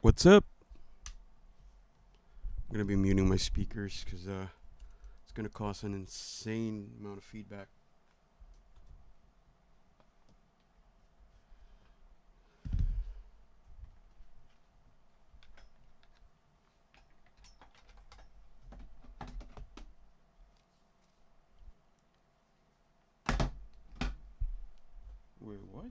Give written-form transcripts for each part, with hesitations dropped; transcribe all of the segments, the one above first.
What's up? I'm gonna be muting my speakers because it's gonna cause an insane amount of feedback. Wait, what?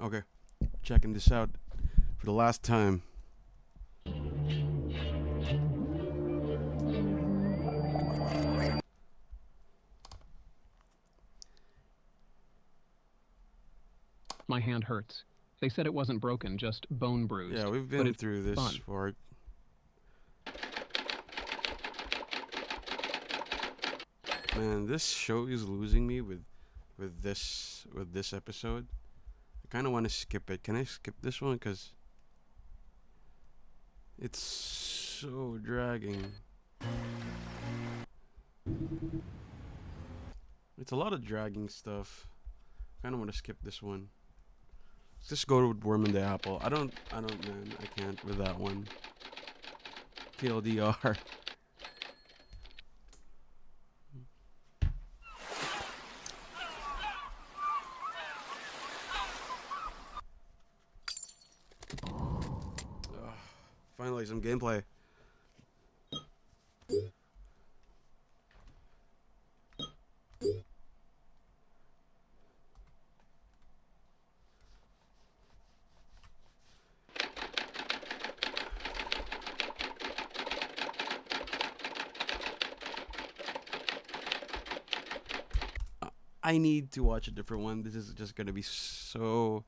Okay, checking this out for the last time. My hand hurts. They said it wasn't broken, just bone bruised. Yeah, we've but been it's through this fun. part. Man, this show is losing me with this episode. I kind of want to skip it. Can I skip this one? Cause it's so dragging. It's a lot of dragging stuff. Kind of want to skip this one. Let's just go with Worm in the Apple. I don't, man. I can't with that one. TLDR. Finally, some gameplay. I need to watch a different one. This is just gonna be so.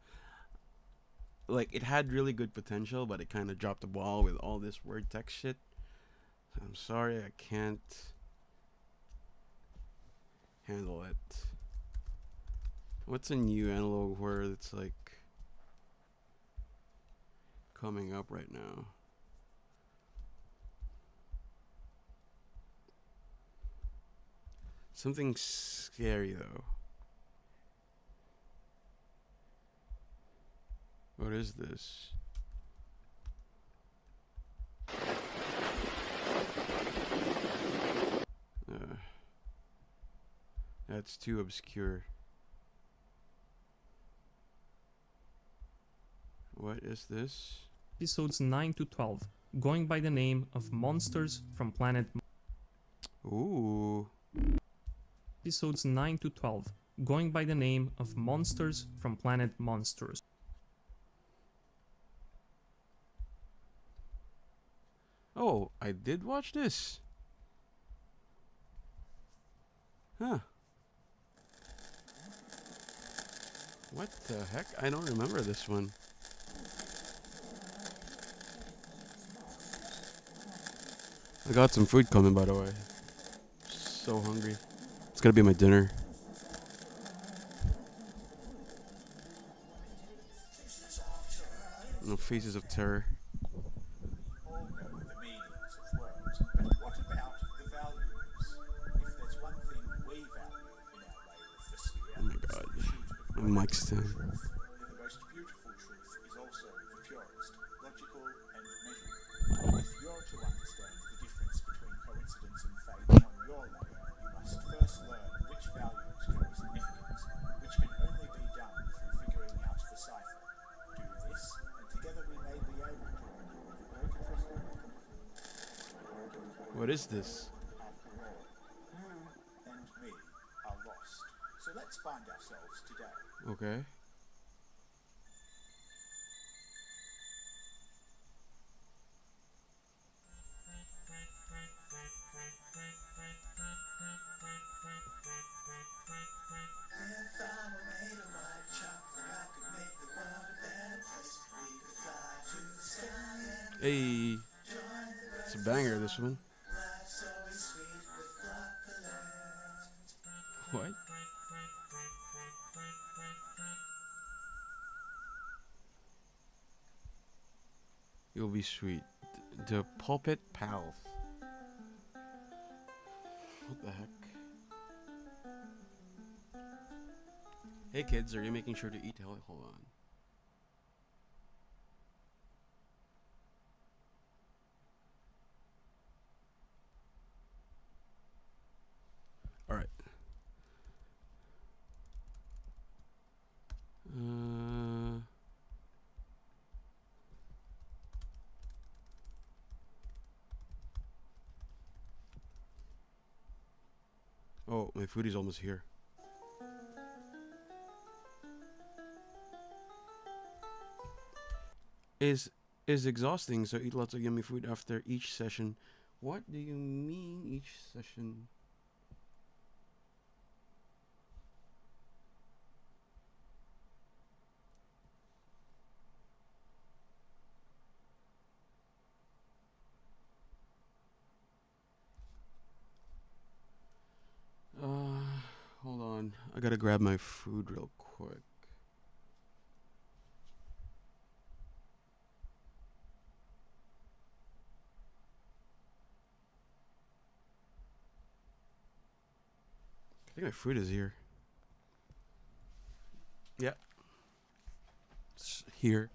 Like, it had really good potential, but it kind of dropped the ball with all this word text shit. I'm sorry, I can't handle it. What's a new analog word that's like coming up right now? Something scary though. What is this? That's too obscure. What is this? Episodes 9 to 12, going by the name of Monsters from Planet. Ooh. Episodes 9 to 12, going by the name of Monsters from Planet Monsters. Oh, I did watch this. Huh. What the heck? I don't remember this one. I got some food coming, by the way. So hungry. It's gonna be my dinner. No, Faces of Terror. All know the meanings of words, but what about the values? If there's one thing we value in our way with the sphere, Oh my it's god. the pursuit of My knowledge mic stand. and truth. The most beautiful truth is also the purest, logical and measurable. If you're to understand the difference between coincidence and fate on your level, you must first learn which values carry significance, which can only be done through figuring out the cipher. Do this, and together we may be able to uncover the greatest mystery. What is this? After all, you and me are lost. So let's find ourselves today. Okay. Hey. It's a banger, this one. What? You'll be sweet. The Pulpit Pals. What the heck? Hey kids, are you making sure to eat? Hold on. Alright. Oh, my food is almost here. Is exhausting, so eat lots of yummy food after each session. What do you mean each session? Hold on. I gotta grab my food real quick. I think my food is here. Yeah. It's here.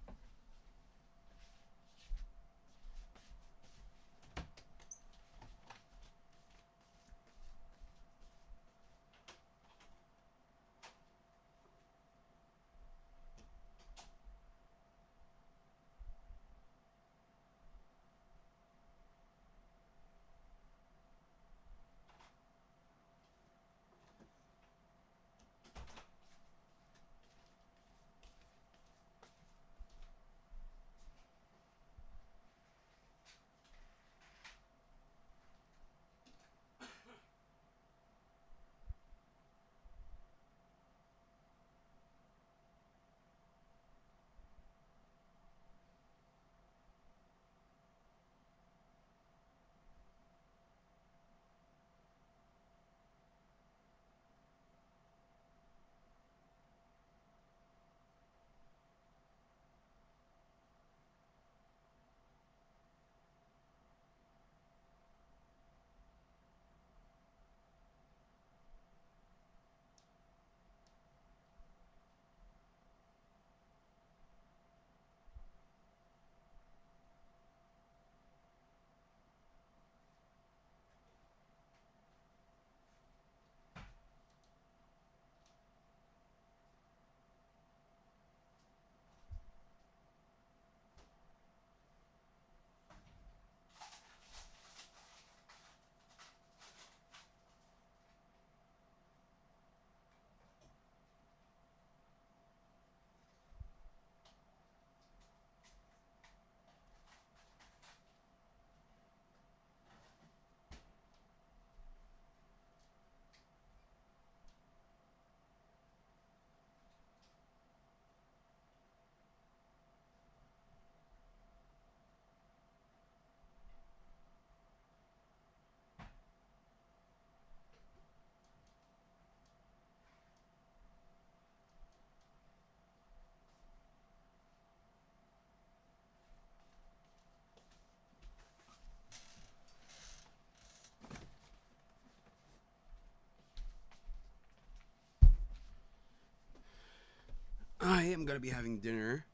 I am gonna be having dinner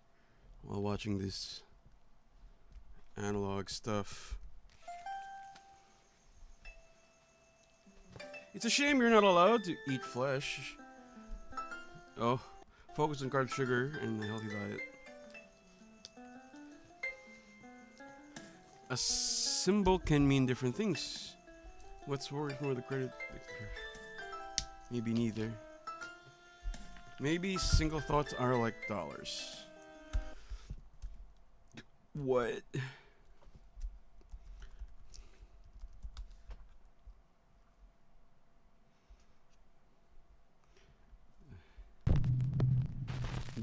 while watching this analog stuff. It's a shame you're not allowed to eat flesh. Oh, focus on carb, sugar, and a healthy diet. A symbol can mean different things. What's worth more, the credit? Maybe neither. Maybe single thoughts are like dollars. What?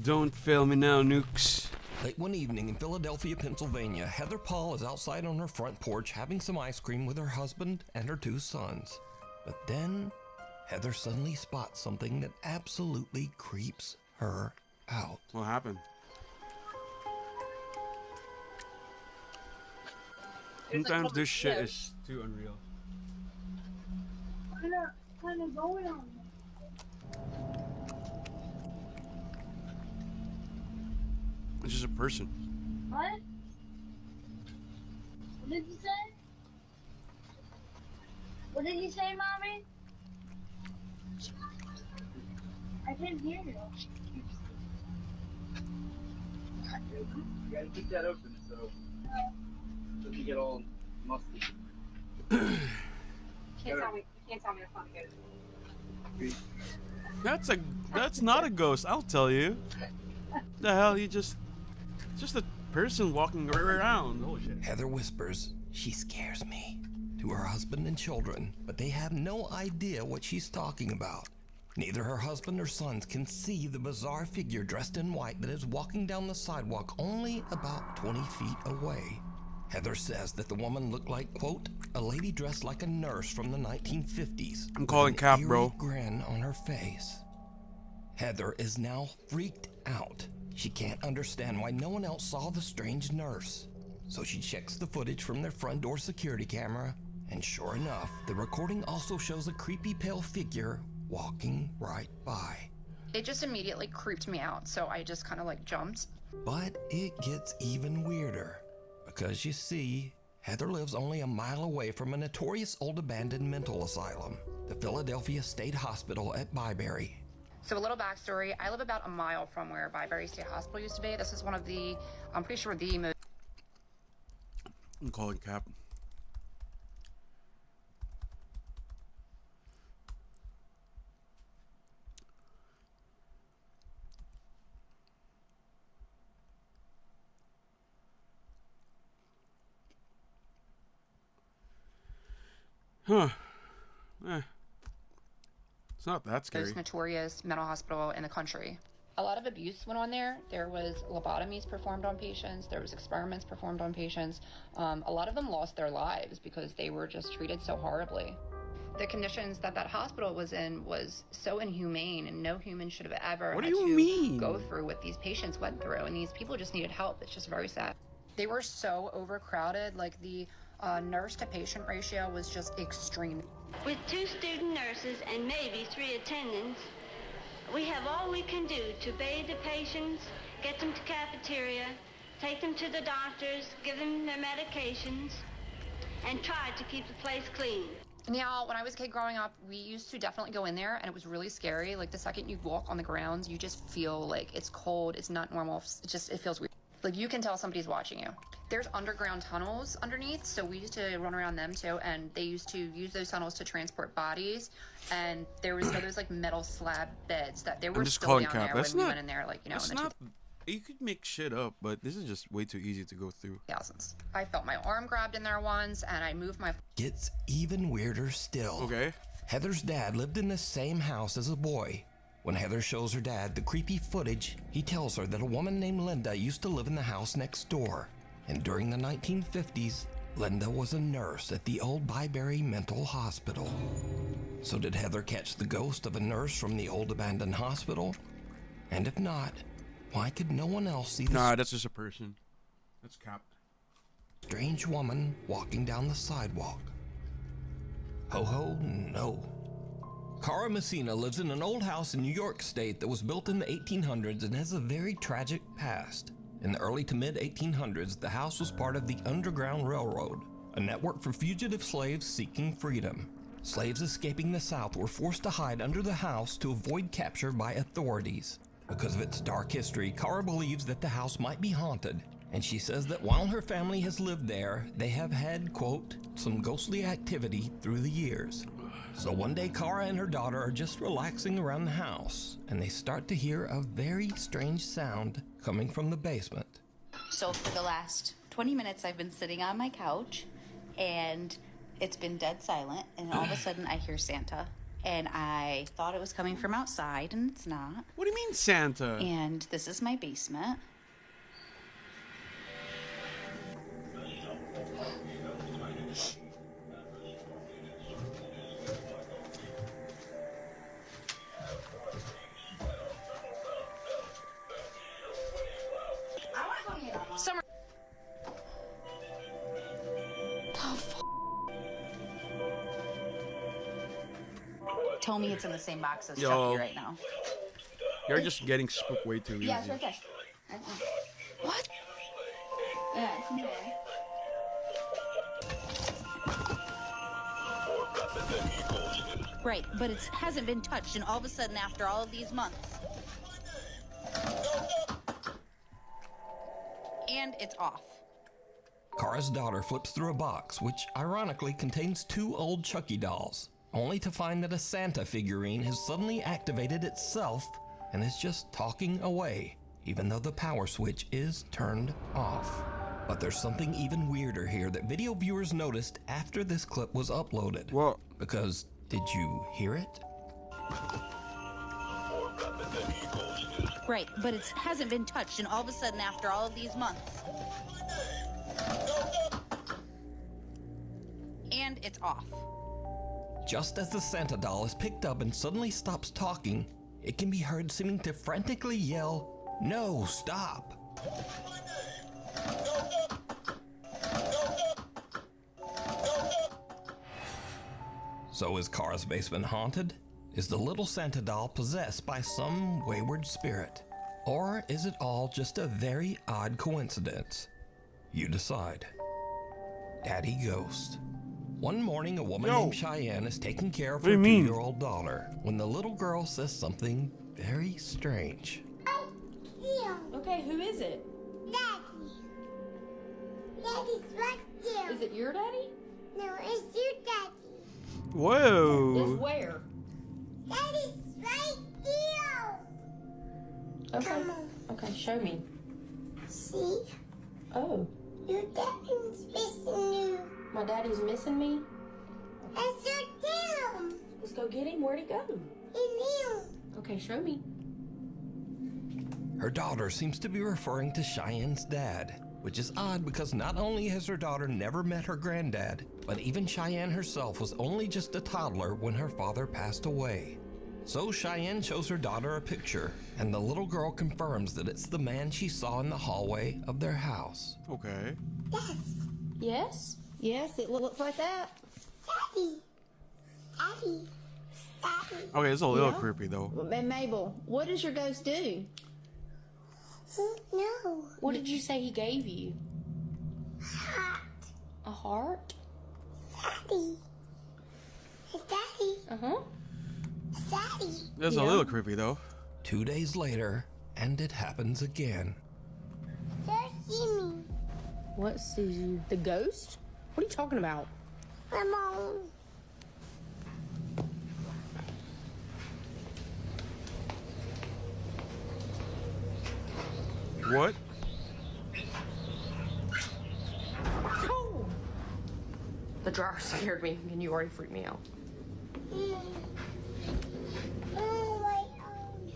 Don't fail me now, nukes. Late one evening in Philadelphia, Pennsylvania, Heather Paul is outside on her front porch having some ice cream with her husband and her 2 sons. But then, Heather suddenly spots something that absolutely creeps her out. What happened? Sometimes this shit is too unreal. Kind of going on. It's just a person. What? What did you say? What did you say, Mommy? I didn't hear you. You gotta keep that open so you get all musty. Can't tell me it's not good. That's not a ghost, I'll tell you. The hell, just a person walking around. Holy shit. Heather whispers, "She scares me," to her husband and children, but they have no idea what she's talking about. Neither her husband or sons can see the bizarre figure dressed in white that is walking down the sidewalk only about 20 feet away. Heather says that the woman looked like, quote, a lady dressed like a nurse from the 1950s. I'm calling cap, bro. With an eerie grin on her face. Heather is now freaked out. She can't understand why no one else saw the strange nurse. So she checks the footage from their front door security camera, and sure enough, the recording also shows a creepy pale figure walking right by. It just immediately creeped me out, so I just kind of like jumped. But it gets even weirder, because you see, Heather lives only a mile away from a notorious old abandoned mental asylum, the Philadelphia State Hospital at Byberry. So a little backstory, I live about a mile from where Byberry State Hospital used to be. This is one of the, I'm pretty sure the most... I'm calling cap. Huh. It's not that scary. most notorious mental hospital in the country. A lot of abuse went on there. There was lobotomies performed on patients. There was experiments performed on patients. A lot of them lost their lives because they were just treated so horribly. The conditions that hospital was in was so inhumane, and no human should have ever What had do you to mean? go through what these patients went through, and these people just needed help. It's just very sad. They were so overcrowded, like the nurse to patient ratio was just extreme. With 2 student nurses and maybe 3 attendants, we have all we can do to bathe the patients, get them to cafeteria, take them to the doctors, give them their medications, and try to keep the place clean. Now, when I was a kid growing up, we used to definitely go in there, and it was really scary. Like, the second you walk on the grounds, you just feel like it's cold, it's not normal, it feels weird. Like, you can tell somebody's watching you. There's underground tunnels underneath, so we used to run around them too, and they used to use those tunnels to transport bodies, and there was those like metal slab beds that they were still down there when we went in there, like, you know, in the You could make shit up, but this is just way too easy to go through. 2000s. I felt my arm grabbed in there once, and I moved my... Gets even weirder still. Okay. Heather's dad lived in the same house as a boy. When Heather shows her dad the creepy footage, he tells her that a woman named Linda used to live in the house next door. And during the 1950s, Linda was a nurse at the old Byberry Mental Hospital. So did Heather catch the ghost of a nurse from the old abandoned hospital? And if not, why could no one else see Nah, that's just a person. That's cap. strange woman walking down the sidewalk? Ho ho, no. Cara Messina lives in an old house in New York State that was built in the 1800s and has a very tragic past. In the early to mid 1800s, the house was part of the Underground Railroad, a network for fugitive slaves seeking freedom. Slaves escaping the South were forced to hide under the house to avoid capture by authorities. Because of its dark history, Cara believes that the house might be haunted, and she says that while her family has lived there, they have had, quote, some ghostly activity through the years. So one day, Cara and her daughter are just relaxing around the house, and they start to hear a very strange sound coming from the basement. So for the last 20 minutes, I've been sitting on my couch, and it's been dead silent, and all of a sudden I hear Santa. And I thought it was coming from outside, and it's not. What do you mean, Santa? And this is my basement. Summer. Tell me it's in the same box as Yo. Chucky right now. You're just getting spooked way too easy. Yeah, it's right there. What? Yeah, it's in there. Right, but it hasn't been touched, and all of a sudden, after all of these months. And it's off. Cara's daughter flips through a box, which ironically contains 2 old Chucky dolls, only to find that a Santa figurine has suddenly activated itself and is just talking away, even though the power switch is turned off. But there's something even weirder here that video viewers noticed after this clip was uploaded. Well, because, did you hear it? Right, but it hasn't been touched, and all of a sudden, after all of these months. And it's off. Just as the Santa doll is picked up and suddenly stops talking, it can be heard seeming to frantically yell, "No, stop!" So is Cara's basement haunted? Is the little Santa doll possessed by some wayward spirit? Or is it all just a very odd coincidence? You decide. Daddy Ghost. One morning, a woman named Cheyenne is taking care of her 2-year-old daughter when the little girl says something very strange. Okay, who is it? Daddy. Daddy's right there. Is it your daddy? No, it's your daddy. Whoa. Is where? Daddy's right there. Okay. Come on. Okay, show me. See? Oh, Your daddy's missing you. my daddy's missing me? That's your him. Let's go get him. Where'd he go? In him. Okay, show me. Her daughter seems to be referring to Cheyenne's dad, which is odd because not only has her daughter never met her granddad, but even Cheyenne herself was only just a toddler when her father passed away. So Cheyenne shows her daughter a picture, and the little girl confirms that it's the man she saw in the hallway of their house. Okay. Yes? Yes, it looks like that. Daddy. Daddy. Daddy. Okay, it's a little Yeah. creepy though. And Mabel, what does your ghost do? No. What did you say he gave you? Heart. A heart? Daddy. Daddy. Uh-huh. Daddy. That's a little creepy though. 2 days later, and it happens again. Just see me. What sees you? The ghost? What are you talking about? Ramon. What? The dryer scared me, and you already freaked me out. Oh, my own.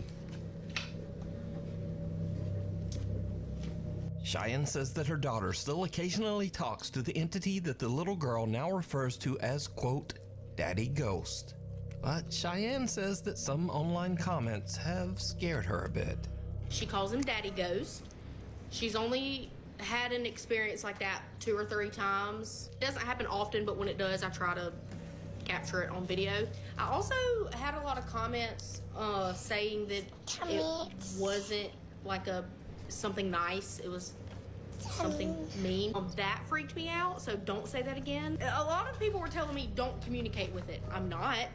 Cheyenne says that her daughter still occasionally talks to the entity that the little girl now refers to as, quote, Daddy Ghost. But Cheyenne says that some online comments have scared her a bit. She calls him Daddy Ghost. She's only had an experience like that 2 or 3 times. It doesn't happen often, but when it does, I try to capture it on video. I also had a lot of comments saying that it wasn't like something nice. It was something mean. That freaked me out, so don't say that again. A lot of people were telling me don't communicate with it. I'm not.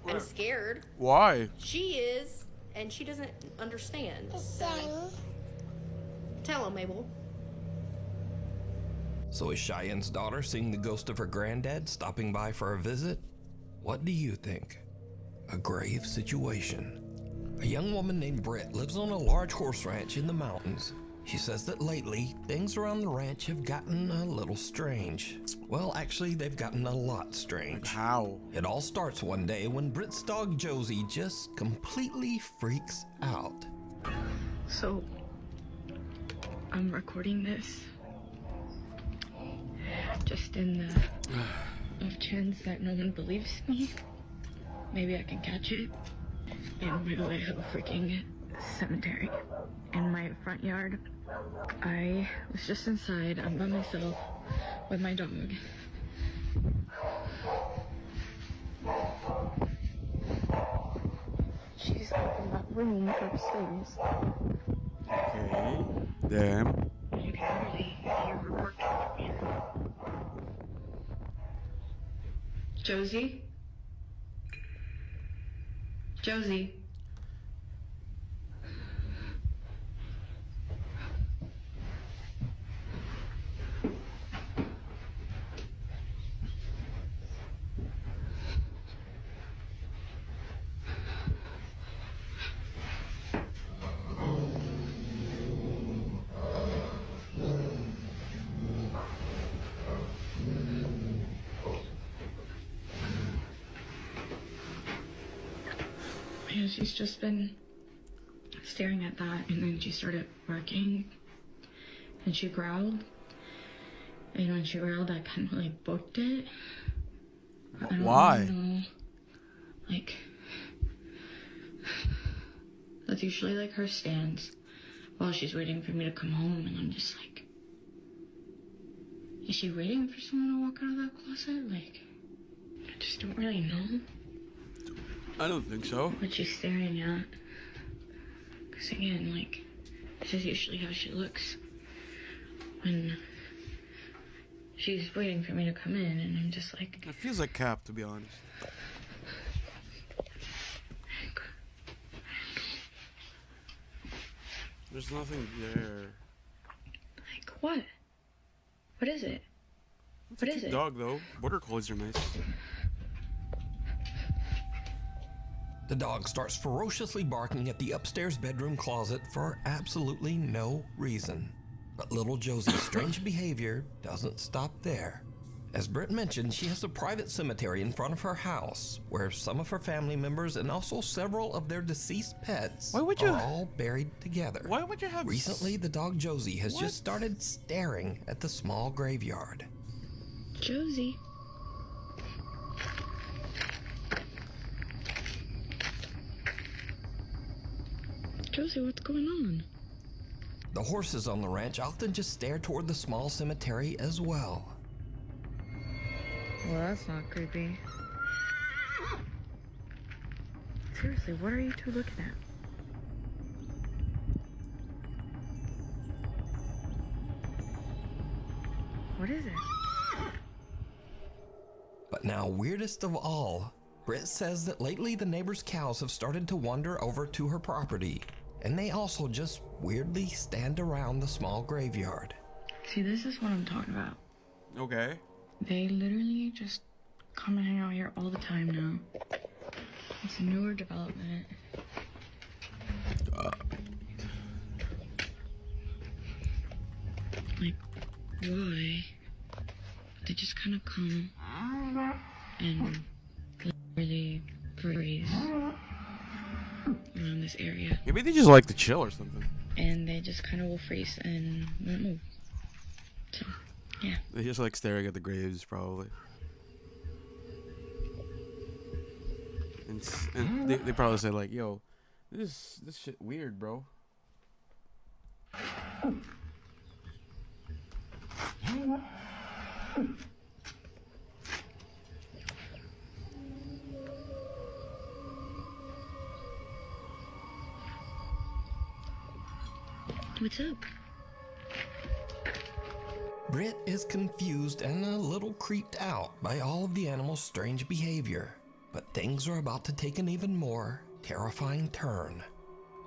I'm scared. Why? She is, and she doesn't understand. So, tell him, Mabel. So is Cheyenne's daughter seeing the ghost of her granddad stopping by for a visit? What do you think? A grave situation. A young woman named Britt lives on a large horse ranch in the mountains. She says that lately, things around the ranch have gotten a little strange. Well, actually, they've gotten a lot strange. How? It all starts one day when Britt's dog Josie just completely freaks out. So, I'm recording this just in the off chance that no one believes me. Maybe I can catch it in my way of a freaking cemetery. In my front yard, I was just inside. I'm by myself with my dog. She's up in that room upstairs. Okay. Damn. You can really hear her working from here. Josie? Josie? Yeah, she's just been staring at that, and then she started barking, and she growled, and when she growled, I kind of like booked it. I don't Why? know. Like, that's usually like her stance while she's waiting for me to come home, and I'm just like, is she waiting for someone to walk out of that closet? Like, I just don't really know. I don't think so. What she's staring at. Because again, like, this is usually how she looks when she's waiting for me to come in, and I'm just like... It feels like Cap, to be honest. There's nothing there. Like, what? What is it? It's What a is cute it? dog, though. Border collies are nice. The dog starts ferociously barking at the upstairs bedroom closet for absolutely no reason. But little Josie's strange behavior doesn't stop there. As Britt mentioned, she has a private cemetery in front of her house, where some of her family members and also several of their deceased pets are all buried together. Why would you have... Recently, the dog Josie has just started staring at the small graveyard. Josie? Josie, what's going on? The horses on the ranch often just stare toward the small cemetery as well. Well, that's not creepy. Seriously, what are you two looking at? What is it? But now, weirdest of all, Britt says that lately the neighbors' cows have started to wander over to her property, and they also just weirdly stand around the small graveyard. See, this is what I'm talking about. Okay. They literally just come and hang out here all the time now. It's a newer development. Like, why? They just kind of come and really freeze around this area. Maybe they just like to chill or something. And they just kind of will freeze and won't move. So, yeah. They just like staring at the graves, probably. And they probably say like, "Yo, this shit weird, bro." What's up? Britt is confused and a little creeped out by all of the animals' strange behavior. But things are about to take an even more terrifying turn.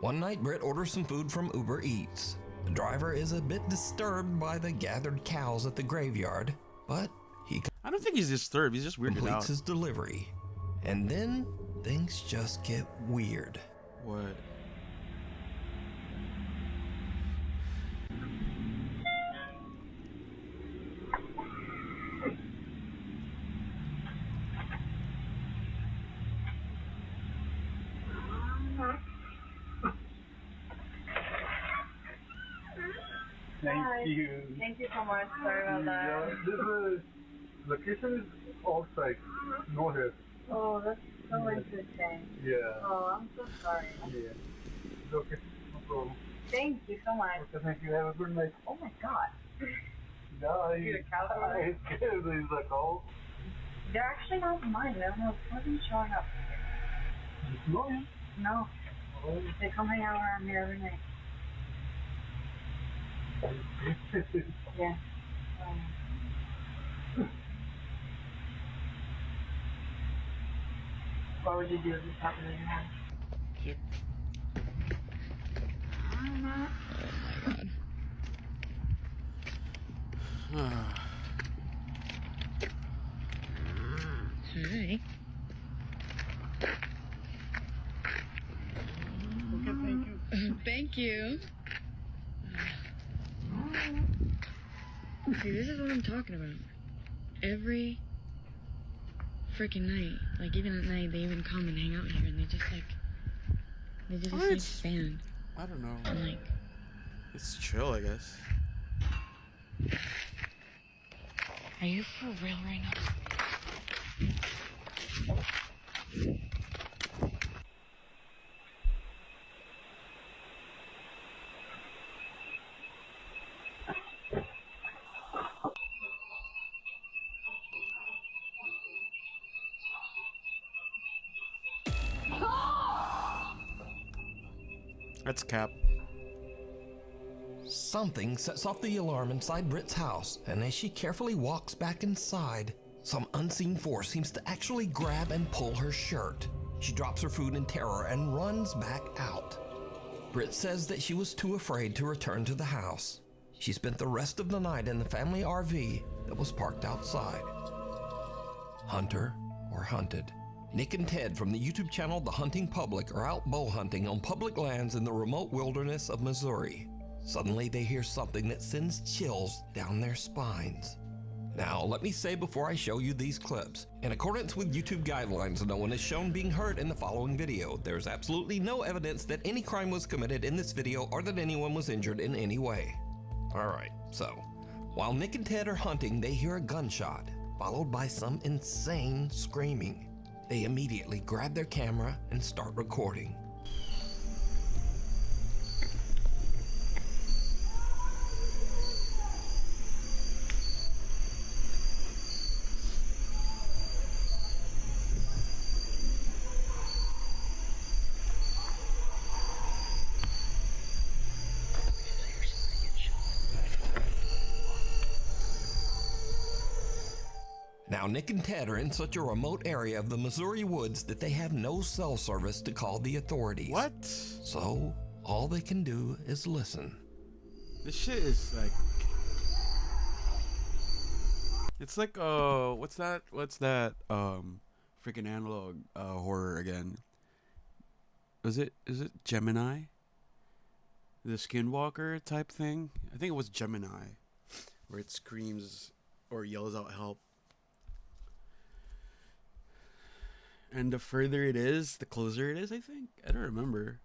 One night, Britt orders some food from Uber Eats. The driver is a bit disturbed by the gathered cows at the graveyard, but he I don't think he's disturbed. He's just weirded completes out. his delivery. And then things just get weird. What? Thank you. Thank you so much. Sorry about that. This location is outside. No here. Oh, that's so interesting. Yeah. Oh, I'm so sorry. Yeah. It's okay. No problem. Thank you so much. Okay, thank you. Have a good night. Oh my god. Yeah, You're a cow? I scared these are cow. They're actually not mine. They're not showing up. No. No. They come hang out around here every night. Yeah. What would you do if this happened in your house? Oh my god. Hi. Okay, thank you. Thank you. See, this is what I'm talking about. Every freaking night, like even at night, they even come and hang out here, and they just What? expand. I don't know. I'm like, It's chill, I guess. are you for real right now? That's cap. Something sets off the alarm inside Britt's house, and as she carefully walks back inside, some unseen force seems to actually grab and pull her shirt. She drops her food in terror and runs back out. Britt says that she was too afraid to return to the house. She spent the rest of the night in the family RV that was parked outside. Hunter or hunted. Nick and Ted from the YouTube channel The Hunting Public are out bow hunting on public lands in the remote wilderness of Missouri. Suddenly they hear something that sends chills down their spines. Now, let me say before I show you these clips, in accordance with YouTube guidelines, no one is shown being hurt in the following video. There's absolutely no evidence that any crime was committed in this video or that anyone was injured in any way. Alright, so, while Nick and Ted are hunting, they hear a gunshot, followed by some insane screaming. They immediately grab their camera and start recording. Now, Nick and Ted are in such a remote area of the Missouri woods that they have no cell service to call the authorities. What? So, all they can do is listen. This shit is like... It's like, what's that, freaking analog, horror again? Is it Gemini? The Skinwalker type thing? I think it was Gemini. Where it screams or yells out help. And the further it is, the closer it is, I think. I don't remember.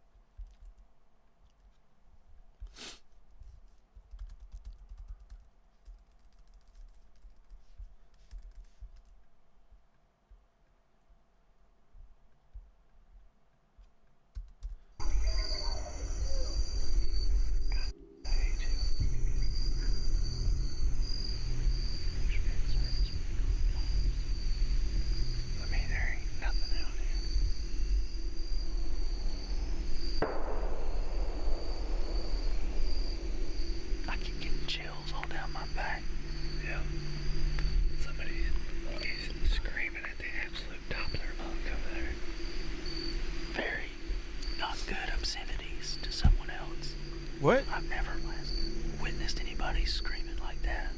What? I've never witnessed anybody screaming like that.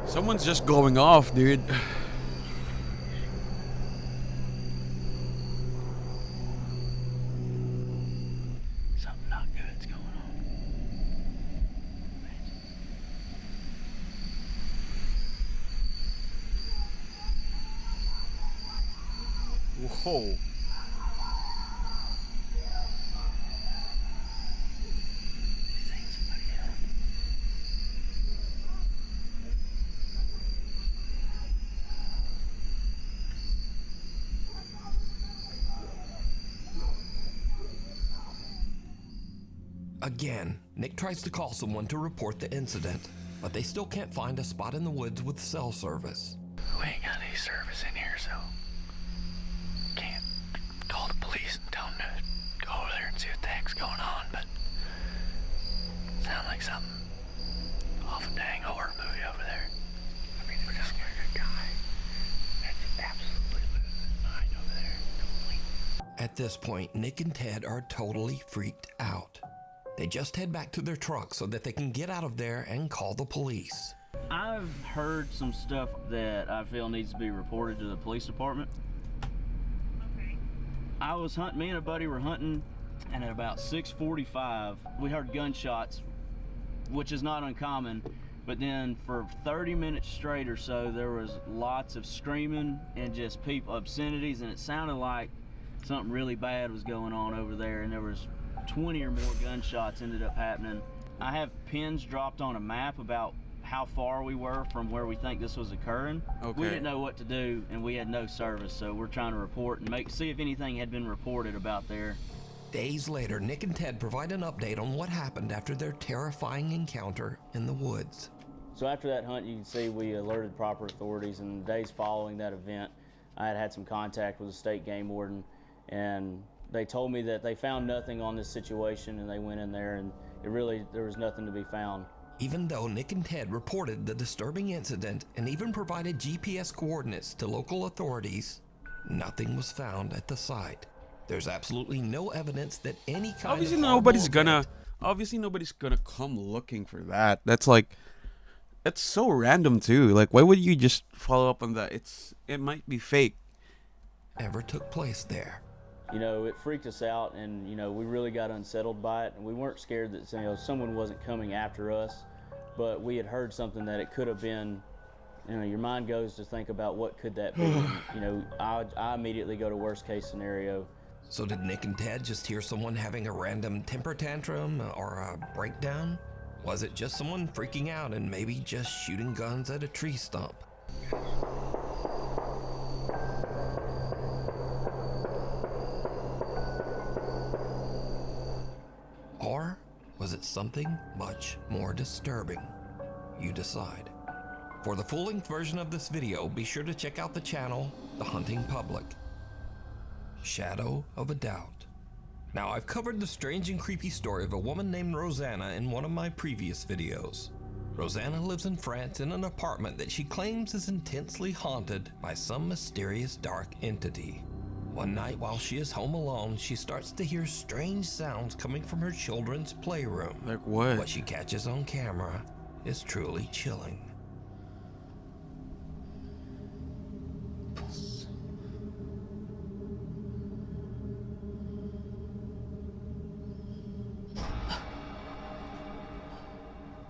Someone's just going off, dude. Something not good's going on. Whoa. Again, Nick tries to call someone to report the incident, but they still can't find a spot in the woods with cell service. We ain't got any service in here, so can't call the police and tell them to go over there and see what the heck's going on, but sound like something off a dang horror movie over there. I mean, we're just scared of a guy that's absolutely losing his mind over there. Completely. At this point, Nick and Ted are totally freaked out. They just head back to their truck so that they can get out of there and call the police. I've heard some stuff that I feel needs to be reported to the police department. Okay. I was hunting, me and a buddy were hunting, and at about 6:45, we heard gunshots, which is not uncommon, but then for 30 minutes straight or so, there was lots of screaming and just people, obscenities, and it sounded like something really bad was going on over there, and there was 20 or more gunshots ended up happening. I have pins dropped on a map about how far we were from where we think this was occurring. Okay. We didn't know what to do, and we had no service, so we're trying to report and see if anything had been reported about there. Days later, Nick and Ted provide an update on what happened after their terrifying encounter in the woods. So after that hunt, you can see we alerted proper authorities, and the days following that event, I had some contact with the state game warden, and they told me that they found nothing on this situation, and they went in there, and there was nothing to be found. Even though Nick and Ted reported the disturbing incident and even provided GPS coordinates to local authorities, nothing was found at the site. There's absolutely no evidence that any kind Obviously of nobody's gonna come looking for that. That's so random too. Like, why would you just follow up on that? It might be fake. Ever took place there. You know, it freaked us out, and, you know, we really got unsettled by it, and we weren't scared that, you know, someone wasn't coming after us, but we had heard something that it could have been. You know, your mind goes to think about what could that be. You know, I immediately go to worst case scenario. So did Nick and Ted just hear someone having a random temper tantrum or a breakdown? Was it just someone freaking out and maybe just shooting guns at a tree stump? Or was it something much more disturbing? You decide. For the full-length version of this video, be sure to check out the channel, The Hunting Public. Shadow of a Doubt. Now, I've covered the strange and creepy story of a woman named Rosanna in one of my previous videos. Rosanna lives in France in an apartment that she claims is intensely haunted by some mysterious dark entity. One night while she is home alone, she starts to hear strange sounds coming from her children's playroom. Like what? What she catches on camera is truly chilling.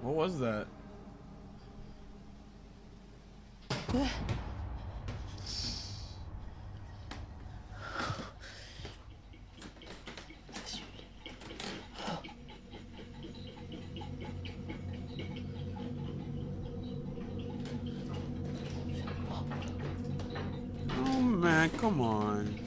What was that? Oh man, come on.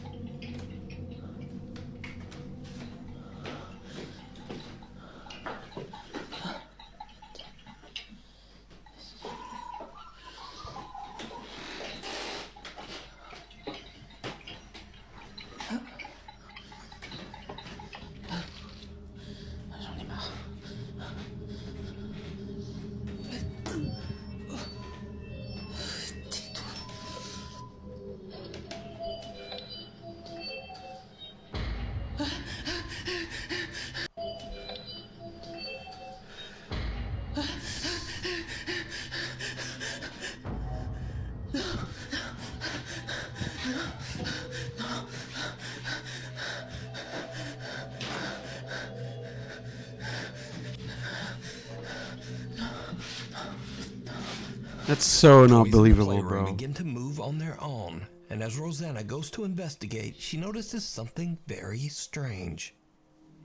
That's so not Toys in the believable, playroom bro. begin to move on their own, and as Rosanna goes to investigate, she notices something very strange.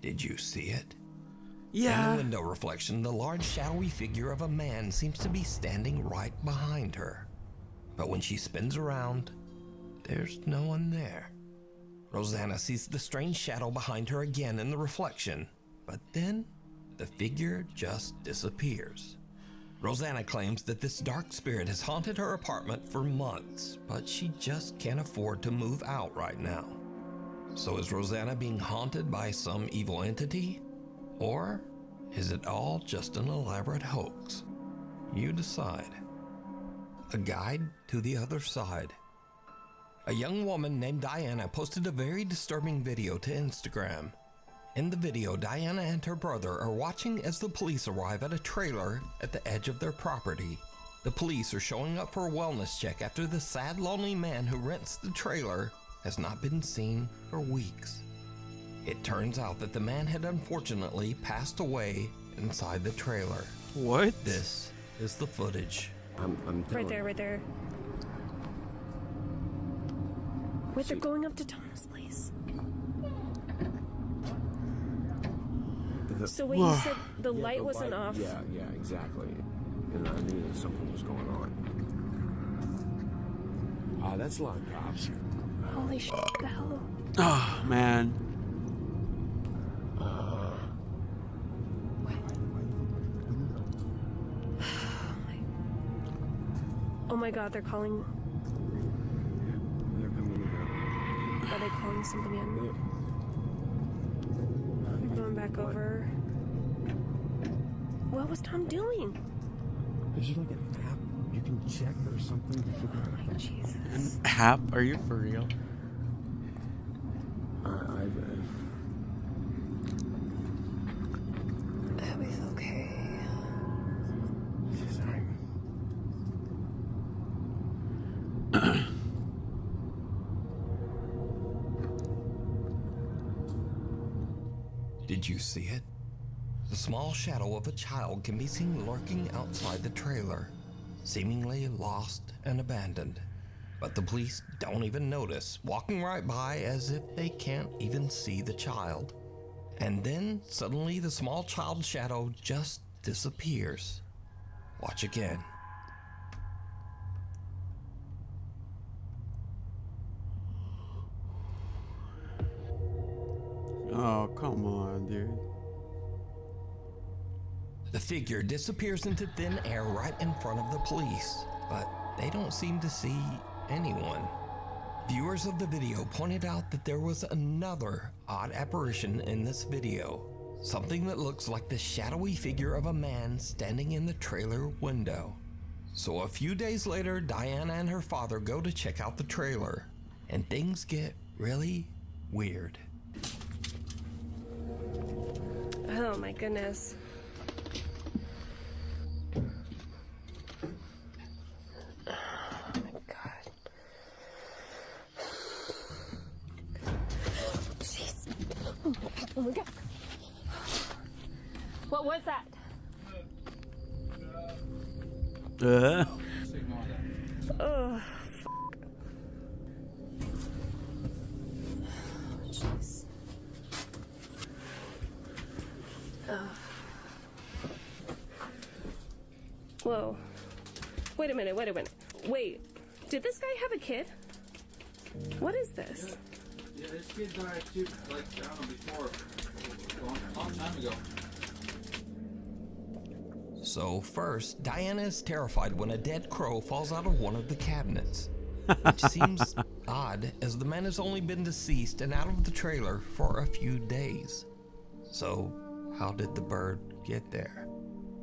Did you see it? Yeah. In the window reflection, the large shadowy figure of a man seems to be standing right behind her. But when she spins around, there's no one there. Rosanna sees the strange shadow behind her again in the reflection, but then the figure just disappears. Rosanna claims that this dark spirit has haunted her apartment for months, but she just can't afford to move out right now. So is Rosanna being haunted by some evil entity? Or is it all just an elaborate hoax? You decide. A guide to the other side. A young woman named Diana posted a very disturbing video to Instagram. In the video, Diana and her brother are watching as the police arrive at a trailer at the edge of their property. The police are showing up for a wellness check after the sad, lonely man who rents the trailer has not been seen for weeks. It turns out that the man had unfortunately passed away inside the trailer. What? This is the footage. Right there, right there. Wait, they're going up to Thomas' place. So wait, you said the light wasn't off? Yeah, exactly. And I knew that something was going on. That's a lot of cops. Holy shit, the hell? Oh, man. Oh my god, they're calling. They're coming in. Are they calling somebody in? I'm going back over. What was Tom doing? Is there like an app you can check or something to figure out? Jesus. An app? Are you for real? Abby's okay. Sorry. Did you see it? The small shadow of a child can be seen lurking outside the trailer, seemingly lost and abandoned. But the police don't even notice, walking right by as if they can't even see the child. And then suddenly the small child shadow just disappears. Watch again. Oh, come on, dude. The figure disappears into thin air right in front of the police, but they don't seem to see anyone. Viewers of the video pointed out that there was another odd apparition in this video. Something that looks like the shadowy figure of a man standing in the trailer window. So a few days later, Diana and her father go to check out the trailer, and things get really weird. Oh my goodness. Oh my god. Jeez. Oh my god. What was that? Oh, fuck. Jeez. Whoa. Wait a minute, wait a minute. Wait, did this guy have a kid? What is this? Yeah, this kid died too, like, I don't know, before, a long time ago. So first, Diana is terrified when a dead crow falls out of one of the cabinets. Which seems odd, as the man has only been deceased and out of the trailer for a few days. So, How did the bird get there?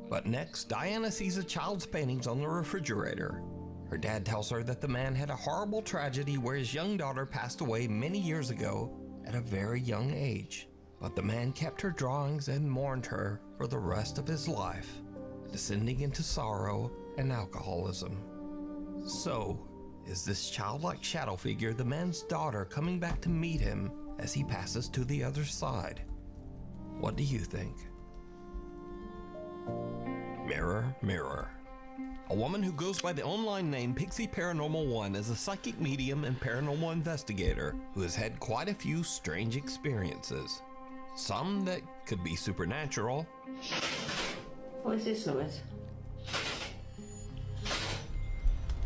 But next, Diana sees a child's paintings on the refrigerator. Her dad tells her that the man had a horrible tragedy where his young daughter passed away many years ago at a very young age. But the man kept her drawings and mourned her for the rest of his life, descending into sorrow and alcoholism. So, is this childlike shadow figure the man's daughter coming back to meet him as he passes to the other side? What do you think? Mirror, mirror. A woman who goes by the online name Pixie Paranormal 1 is a psychic medium and paranormal investigator who has had quite a few strange experiences. Some that could be supernatural. What is this noise?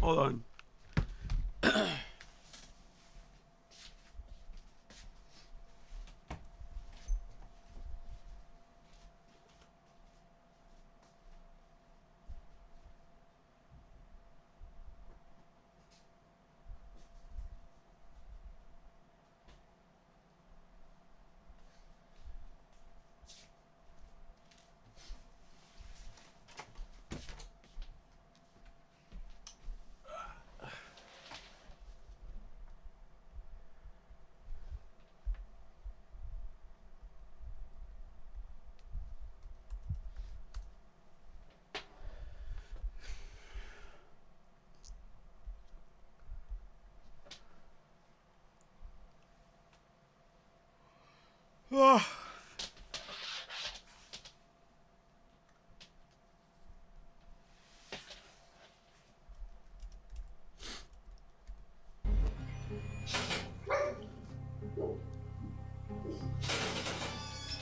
Hold on. Oh.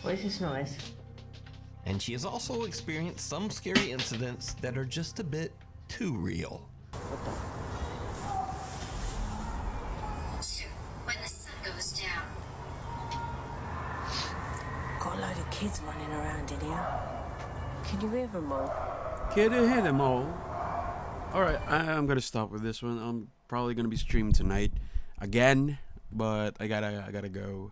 What is this noise? And she has also experienced some scary incidents that are just a bit too real. When the sun goes down. Got a load of kids running around in here. Can you hear them all? Can you hear them all? Alright, I'm gonna stop with this one. I'm probably gonna be streaming tonight again, but I gotta go.